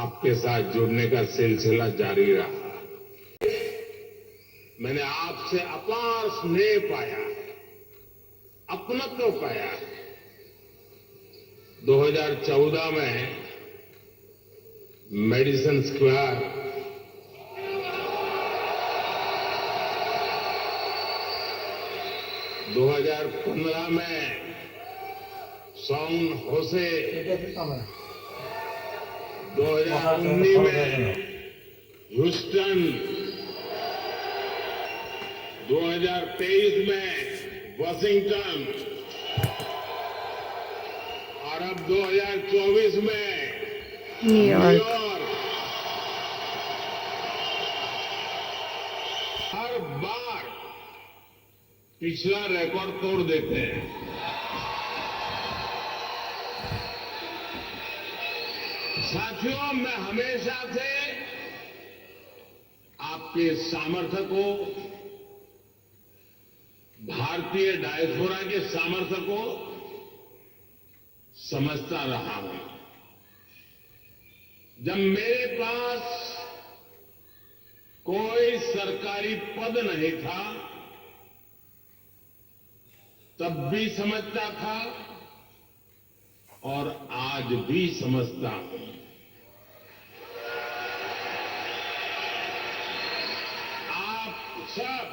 आपके साथ जुड़ने का सिलसिला जारी रहा। मैंने आपसे अपार स्नेह पाया है, अपनत्व पाया है। 2014 में मेडिसन स्क्वायर, 2015 में सॉन होसे, 2019 में ह्यूस्टन, 2023 में वाशिंगटन और अब 2024 में न्यूयॉर्क। हर बार पिछला रिकॉर्ड तोड़ देते हैं। साथियों, मैं हमेशा से आपके सामर्थ्य को, भारतीय डायस्पोरा के सामर्थ्य को समझता रहा हूं। जब मेरे पास कोई सरकारी पद नहीं था, तब भी समझता था और आज भी समझता हूं। आप सब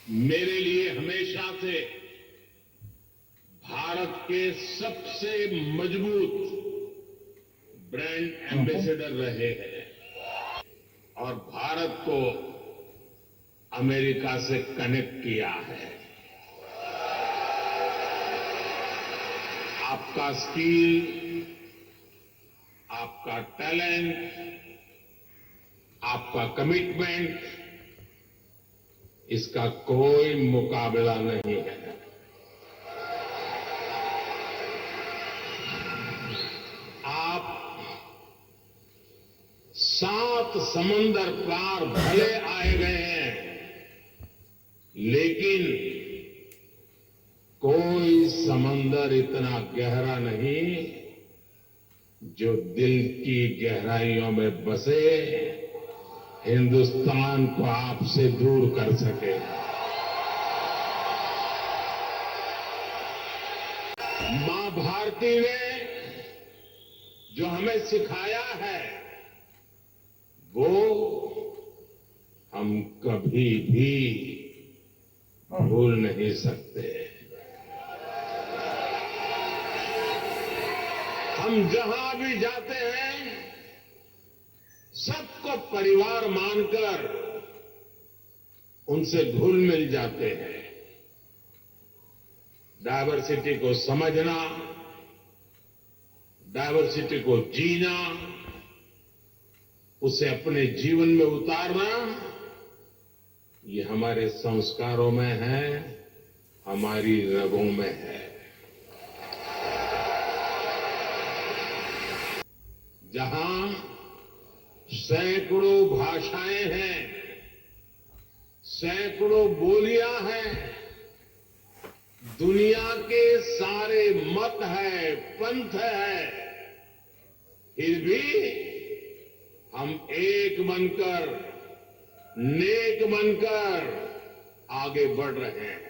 मेरे लिए हमेशा से भारत के सबसे मजबूत ब्रांड एम्बेसडर रहे हैं और भारत को अमेरिका से कनेक्ट किया है। आपका स्किल, आपका टैलेंट, आपका कमिटमेंट, इसका कोई मुकाबला नहीं है। आप 7 समंदर पार भले आए गए हैं, लेकिन कोई समंदर इतना गहरा नहीं जो दिल की गहराइयों में बसे हिंदुस्तान को आपसे दूर कर सके। मां भारती ने जो हमें सिखाया है, वो हम कभी भी भूल नहीं सकते। हम जहां भी जाते हैं, सबको परिवार मानकर उनसे घुल मिल जाते हैं। डायवर्सिटी को समझना, डायवर्सिटी को जीना, उसे अपने जीवन में उतारना, ये हमारे संस्कारों में है, हमारी रगों में है। जहां सैकड़ों भाषाएं हैं, सैकड़ों बोलियां हैं, दुनिया के सारे मत है, पंथ है, फिर भी हम एक बनकर, नेक बनकर आगे बढ़ रहे हैं।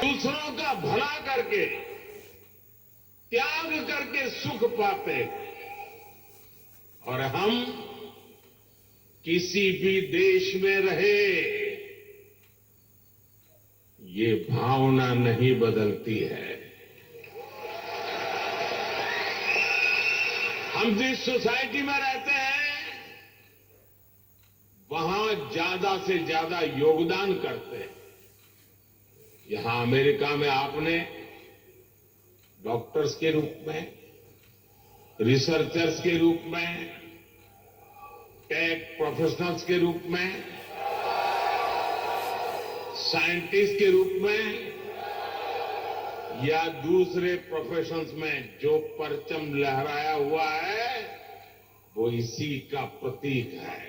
दूसरों का भला करके, त्याग करके सुख पाते हैं। और हम किसी भी देश में रहे, ये भावना नहीं बदलती है। हम जिस सोसाइटी में रहते हैं, वहां ज्यादा से ज्यादा योगदान करते हैं। यहां अमेरिका में आपने डॉक्टर्स के रूप में, रिसर्चर्स के रूप में, टेक प्रोफेशनल्स के रूप में, साइंटिस्ट के रूप में या दूसरे प्रोफेशंस में जो परचम लहराया हुआ है, वो इसी का प्रतीक है।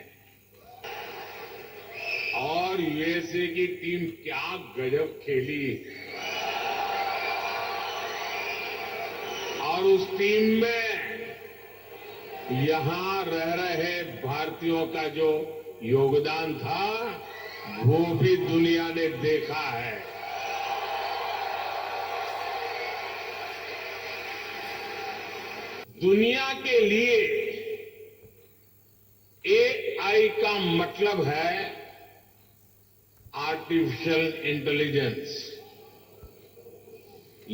और यूएसए की टीम क्या गजब खेली। और उस टीम में यहां रह रहे भारतीयों का जो योगदान था वो भी दुनिया ने देखा है। दुनिया के लिए एआई का मतलब है आर्टिफिशियल इंटेलिजेंस,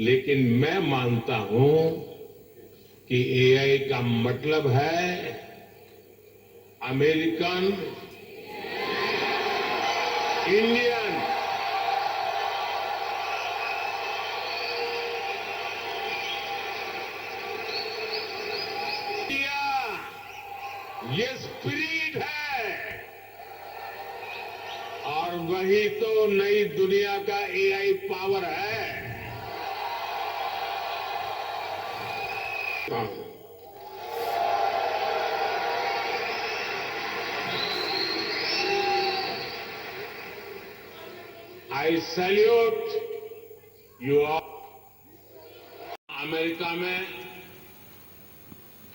लेकिन मैं मानता हूं कि एआई का मतलब है अमेरिकन इंडियन। ये स्पिरिट है और वही तो नई दुनिया का एआई पावर है। आई सैल्यूट यू ऑल। अमेरिका में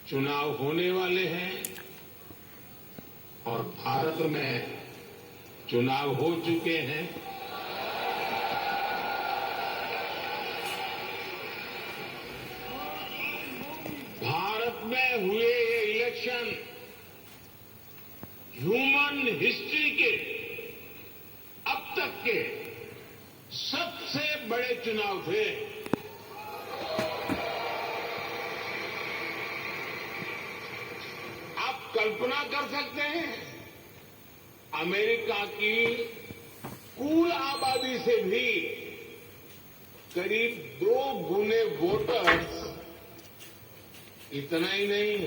चुनाव होने वाले हैं और भारत में चुनाव हो चुके हैं। भारत में हुए ये इलेक्शन ह्यूमन हिस्ट्री के अब तक के सबसे बड़े चुनाव थे। आप कल्पना कर सकते हैं अमेरिका की कुल आबादी से भी करीब 2 गुने वोटर्स, इतना ही नहीं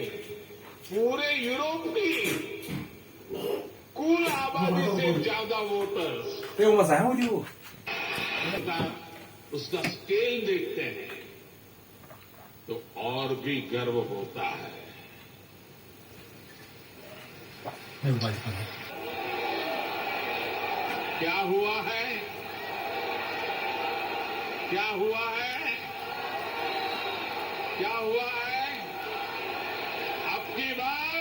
पूरे यूरोप की कुल आबादी से ज्यादा वोटर्स। उसका स्केल देखते हैं तो और भी गर्व होता है। क्या हुआ है? क्या हुआ है? क्या हुआ है? अब की बार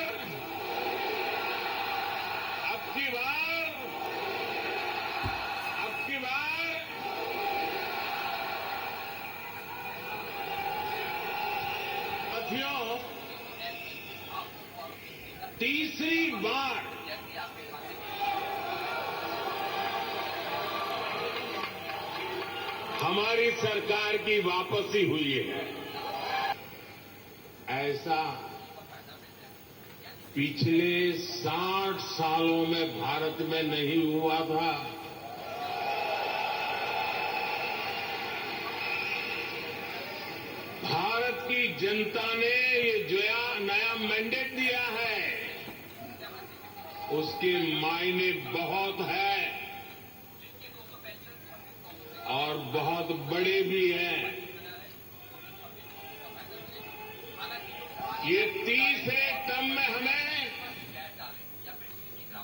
साथियों, तीसरी बार हमारी सरकार की वापसी हुई है। ऐसा पिछले 60 सालों में भारत में नहीं हुआ था। भारत की जनता ने ये जो नया मैंडेट दिया है उसके मायने बहुत है और बहुत बड़े भी हैं। ये तीसरे टर्म में हमें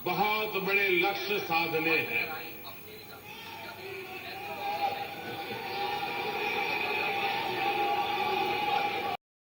बहुत बड़े लक्ष्य साधने हैं।